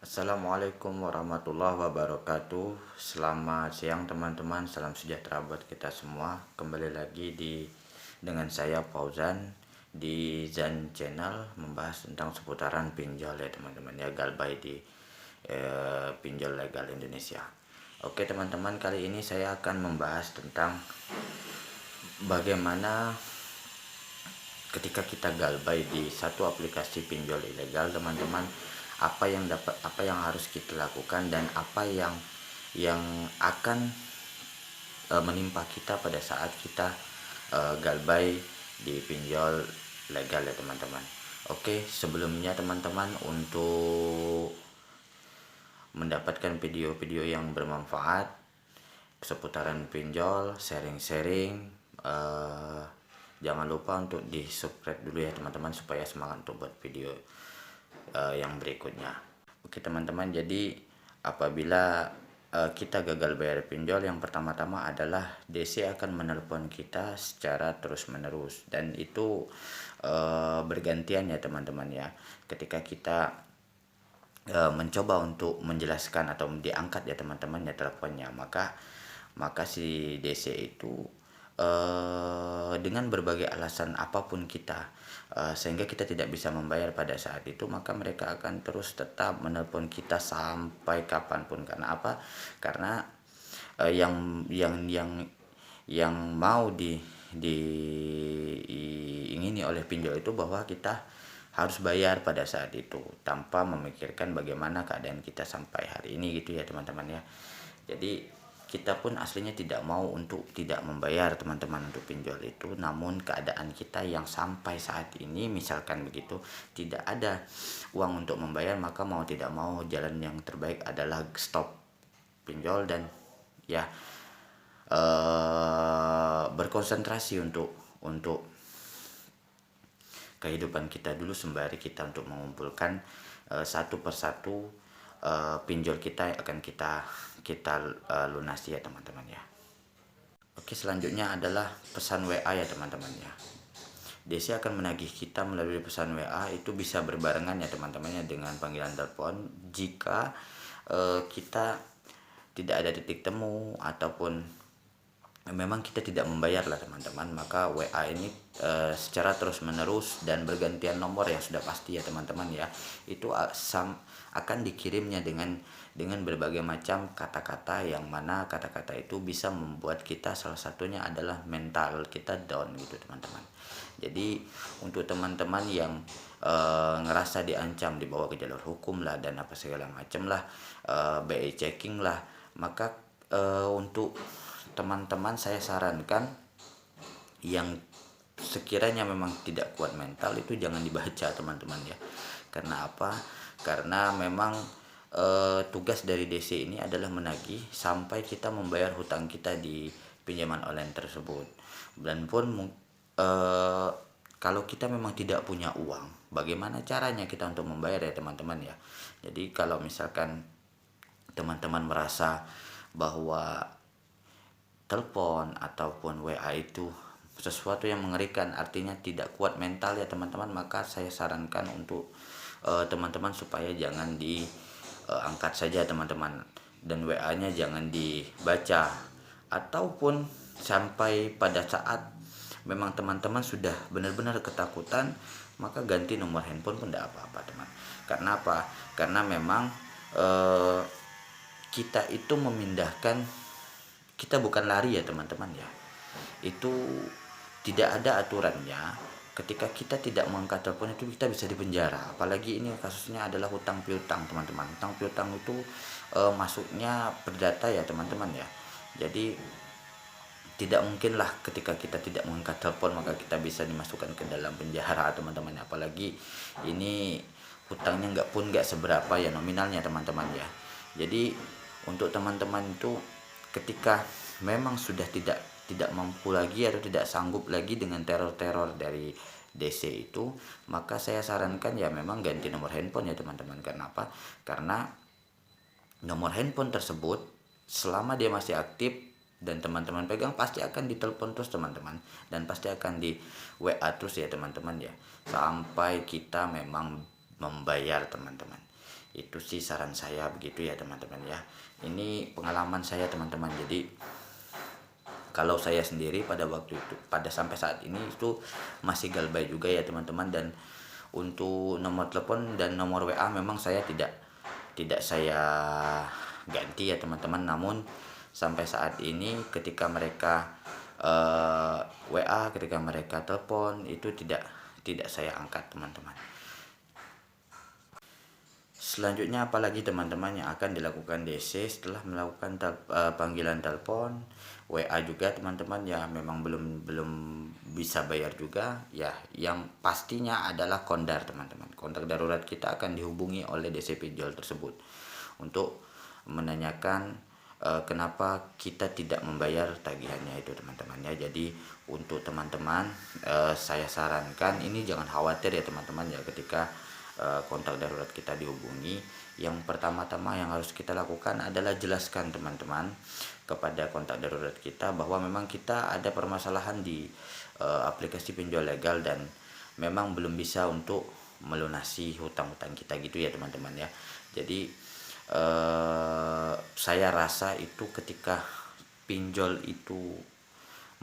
Assalamualaikum warahmatullahi wabarakatuh. Selamat siang teman-teman, salam sejahtera buat kita semua. Kembali lagi dengan saya Fauzan di Zan Channel, membahas tentang seputaran pinjol ya teman-teman ya, galbay di pinjol legal Indonesia. Oke teman-teman, kali ini saya akan membahas tentang bagaimana ketika kita galbay di satu aplikasi pinjol ilegal teman-teman, apa yang harus kita lakukan dan apa yang akan menimpa kita pada saat kita galbay di pinjol legal ya teman-teman. Oke, sebelumnya teman-teman, untuk mendapatkan video-video yang bermanfaat seputaran pinjol, sharing-sharing, jangan lupa untuk di subscribe dulu ya teman-teman, supaya semangat untuk buat video yang berikutnya. Oke teman-teman, jadi apabila kita gagal bayar pinjol, yang pertama-tama adalah DC akan menelpon kita secara terus-menerus, dan itu bergantian ya teman-teman ya. Ketika kita mencoba untuk menjelaskan atau diangkat ya teman-teman ya teleponnya, maka si DC itu dengan berbagai alasan apapun kita, sehingga kita tidak bisa membayar pada saat itu, maka mereka akan terus tetap menelpon kita sampai kapanpun. Karena apa? Karena yang mau diingini oleh pinjol itu bahwa kita harus bayar pada saat itu, tanpa memikirkan bagaimana keadaan kita sampai hari ini gitu ya teman-teman ya. Jadi kita pun aslinya tidak mau untuk tidak membayar teman-teman untuk pinjol itu, namun keadaan kita yang sampai saat ini misalkan begitu, tidak ada uang untuk membayar, maka mau tidak mau jalan yang terbaik adalah stop pinjol dan ya berkonsentrasi untuk kehidupan kita dulu, sembari kita untuk mengumpulkan satu persatu pinjol kita yang akan kita lunasi ya teman-teman ya. Oke, selanjutnya adalah pesan WA ya teman-teman ya. DC akan menagih kita melalui pesan WA, itu bisa berbarengan ya teman-teman ya dengan panggilan telepon jika kita tidak ada titik temu ataupun memang kita tidak membayar lah teman-teman. Maka WA ini secara terus menerus dan bergantian nomor yang sudah pasti ya teman-teman ya, itu akan dikirimnya dengan berbagai macam kata-kata, yang mana kata-kata itu bisa membuat kita, salah satunya adalah mental kita down gitu teman-teman. Jadi untuk teman-teman yang ngerasa diancam, dibawa ke jalur hukum lah dan apa segala macam lah, BI checking lah, maka untuk teman-teman saya sarankan yang sekiranya memang tidak kuat mental itu jangan dibaca teman-teman ya. Karena apa? Karena memang tugas dari DC ini adalah menagih sampai kita membayar hutang kita di pinjaman online tersebut. Dan pun kalau kita memang tidak punya uang, bagaimana caranya kita untuk membayar ya teman-teman ya. Jadi kalau misalkan teman-teman merasa bahwa telepon ataupun WA itu sesuatu yang mengerikan, artinya tidak kuat mental ya teman-teman, maka saya sarankan untuk teman-teman supaya jangan diangkat saja teman-teman, dan WA-nya jangan dibaca, ataupun sampai pada saat memang teman-teman sudah benar-benar ketakutan, maka ganti nomor handphone pun tidak apa-apa teman. Karena apa? Karena memang kita itu memindahkan, kita bukan lari ya teman-teman ya. Itu tidak ada aturannya, ketika kita tidak mengangkat telepon itu kita bisa dipenjara. Apalagi ini kasusnya adalah hutang piutang teman-teman. Hutang piutang itu masuknya perdata ya teman-teman ya. Jadi tidak mungkinlah ketika kita tidak mengangkat telepon maka kita bisa dimasukkan ke dalam penjara teman-teman. Apalagi ini hutangnya nggak seberapa ya nominalnya teman-teman ya. Jadi untuk teman-teman itu ketika memang sudah tidak mampu lagi atau tidak sanggup lagi dengan teror-teror dari DC itu, maka saya sarankan ya memang ganti nomor handphone ya teman-teman. Kenapa? Karena nomor handphone tersebut selama dia masih aktif dan teman-teman pegang, pasti akan ditelepon terus teman-teman, dan pasti akan di WA terus ya teman-teman ya, sampai kita memang membayar teman-teman. Itu sih saran saya begitu ya teman-teman ya. Ini pengalaman saya teman-teman. Jadi kalau saya sendiri pada waktu itu, pada sampai saat ini itu masih galbay juga ya teman-teman. Dan untuk nomor telepon dan nomor WA memang saya tidak saya ganti ya teman-teman. Namun sampai saat ini ketika mereka WA, ketika mereka telepon itu tidak saya angkat teman-teman. Selanjutnya apalagi teman-teman yang akan dilakukan DC setelah melakukan panggilan telepon, WA juga teman-teman ya, memang belum bisa bayar juga ya. Yang pastinya adalah kondar teman-teman. Kontak darurat kita akan dihubungi oleh DC pinjol tersebut untuk menanyakan kenapa kita tidak membayar tagihannya itu teman-teman ya. Jadi untuk teman-teman saya sarankan ini jangan khawatir ya teman-teman ya, ketika kontak darurat kita dihubungi. Yang pertama-tama yang harus kita lakukan adalah jelaskan teman-teman kepada kontak darurat kita bahwa memang kita ada permasalahan di aplikasi pinjol legal dan memang belum bisa untuk melunasi hutang-hutang kita gitu ya teman-teman ya. Jadi saya rasa itu ketika pinjol itu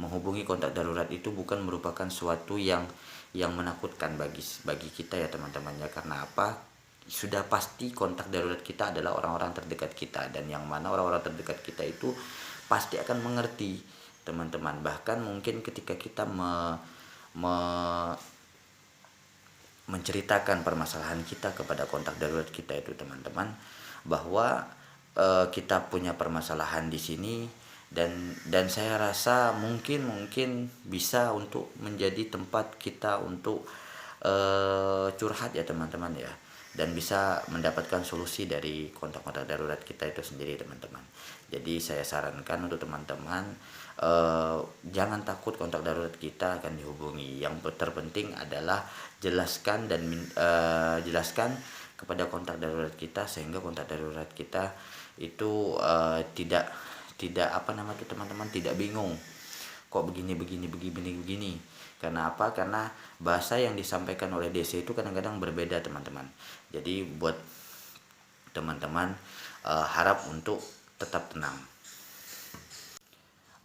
menghubungi kontak darurat itu bukan merupakan suatu yang menakutkan bagi kita ya teman-teman ya. Karena apa? Sudah pasti kontak darurat kita adalah orang-orang terdekat kita, dan yang mana orang-orang terdekat kita itu pasti akan mengerti teman-teman. Bahkan mungkin ketika kita menceritakan permasalahan kita kepada kontak darurat kita itu teman-teman, bahwa kita punya permasalahan di sini, dan saya rasa mungkin bisa untuk menjadi tempat kita untuk curhat ya teman-teman ya, dan bisa mendapatkan solusi dari kontak-kontak darurat kita itu sendiri teman-teman. Jadi saya sarankan untuk teman-teman jangan takut kontak darurat kita akan dihubungi. Yang terpenting adalah jelaskan kepada kontak darurat kita, sehingga kontak darurat kita itu tidak teman-teman, tidak bingung kok begini. Karena apa? Karena bahasa yang disampaikan oleh DC itu kadang-kadang berbeda teman-teman. Jadi buat teman-teman harap untuk tetap tenang.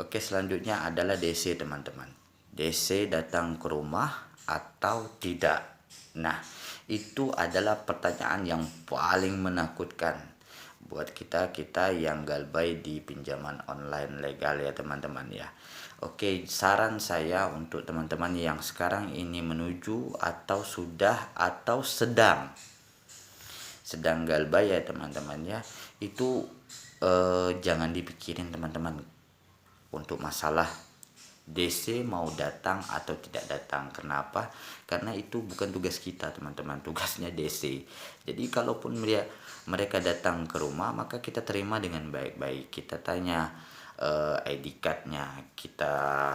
Oke, selanjutnya adalah DC teman-teman. DC datang ke rumah atau tidak? Nah, itu adalah pertanyaan yang paling menakutkan buat kita yang galbay di pinjaman online legal ya teman-teman ya. Oke, saran saya untuk teman-teman yang sekarang ini menuju atau sudah atau sedang galbay ya teman-teman ya, itu jangan dipikirin teman-teman untuk masalah DC mau datang atau tidak datang. Kenapa? Karena itu bukan tugas kita teman-teman, tugasnya DC. Jadi kalaupun mereka datang ke rumah, maka kita terima dengan baik-baik. Kita tanya ID card-nya, kita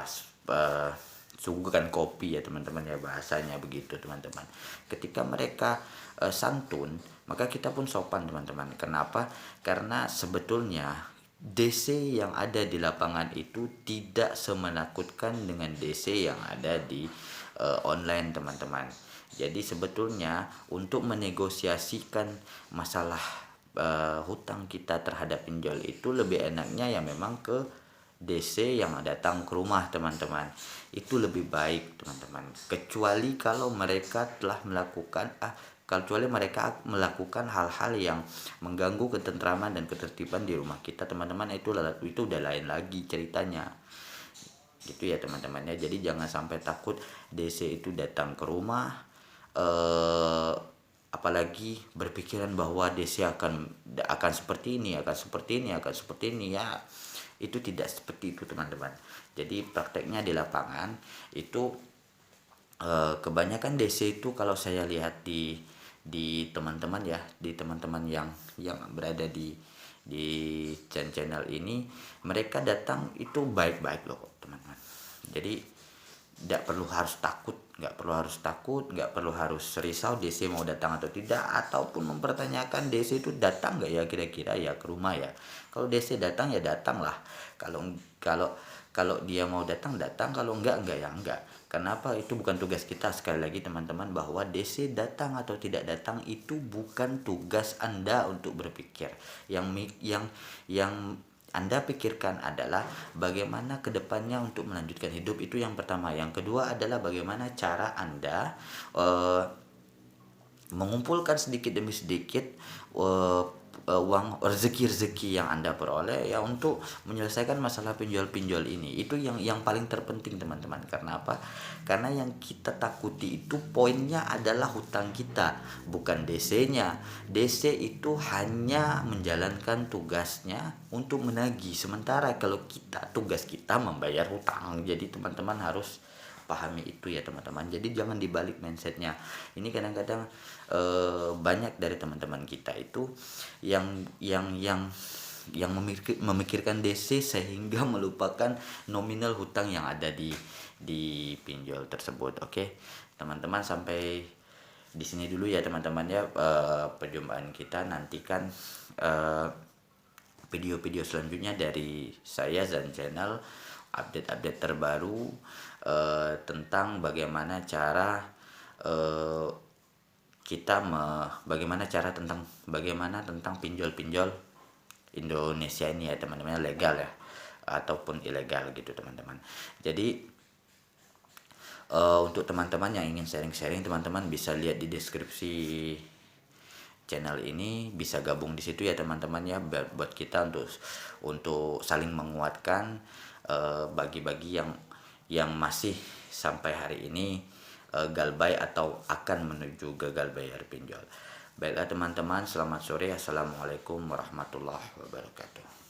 suguhkan kopi ya teman-teman ya, bahasanya begitu teman-teman. Ketika mereka santun, maka kita pun sopan teman-teman. Kenapa? Karena sebetulnya DC yang ada di lapangan itu tidak semenakutkan dengan DC yang ada di online teman-teman. Jadi sebetulnya untuk menegosiasikan masalah hutang kita terhadap pinjol itu lebih enaknya ya memang ke DC yang datang ke rumah teman-teman. Itu lebih baik teman-teman. Kecuali kalau mereka telah melakukan hal-hal yang mengganggu ketentraman dan ketertiban di rumah kita teman-teman, itu udah lain lagi ceritanya gitu ya teman-teman ya. Jadi jangan sampai takut DC itu datang ke rumah, apalagi berpikiran bahwa DC akan seperti ini ya. Itu tidak seperti itu teman-teman. Jadi prakteknya di lapangan itu kebanyakan DC itu kalau saya lihat di teman-teman ya, di teman-teman yang berada di channel ini, mereka datang itu baik-baik loh teman-teman. Jadi nggak perlu harus takut, nggak perlu harus risau DC mau datang atau tidak, ataupun mempertanyakan DC itu datang nggak ya kira-kira ya ke rumah ya. Kalau DC datang ya datang lah. Kalau dia mau datang, kalau enggak ya enggak. Kenapa? Itu bukan tugas kita. Sekali lagi teman-teman, bahwa DC datang atau tidak datang itu bukan tugas Anda untuk berpikir. Yang Anda pikirkan adalah bagaimana kedepannya untuk melanjutkan hidup, itu yang pertama. Yang kedua adalah bagaimana cara Anda mengumpulkan sedikit demi sedikit uang rezeki yang Anda peroleh ya untuk menyelesaikan masalah pinjol-pinjol ini. Itu yang paling terpenting teman-teman. Karena apa? Karena yang kita takuti itu poinnya adalah hutang kita, bukan DC-nya. DC itu hanya menjalankan tugasnya untuk menagih, sementara kalau tugas kita membayar hutang. Jadi teman-teman harus pahami itu ya teman-teman. Jadi jangan dibalik mindsetnya. Ini kadang-kadang banyak dari teman-teman kita itu yang memikirkan DC sehingga melupakan nominal hutang yang ada di pinjol tersebut. Oke teman-teman, sampai di sini dulu ya teman-teman ya perjumpaan kita. Nantikan video-video selanjutnya dari saya dan channel, update-update terbaru tentang bagaimana cara bagaimana tentang pinjol-pinjol Indonesia ini ya teman-teman, legal ya ataupun ilegal gitu teman-teman. Jadi untuk teman-teman yang ingin sharing-sharing, teman-teman bisa lihat di deskripsi channel ini, bisa gabung di situ ya teman-teman ya, buat kita untuk saling menguatkan bagi-bagi yang masih sampai hari ini galbay atau akan menuju gagal bayar pinjol. Baiklah teman-teman, selamat sore. Assalamualaikum warahmatullahi wabarakatuh.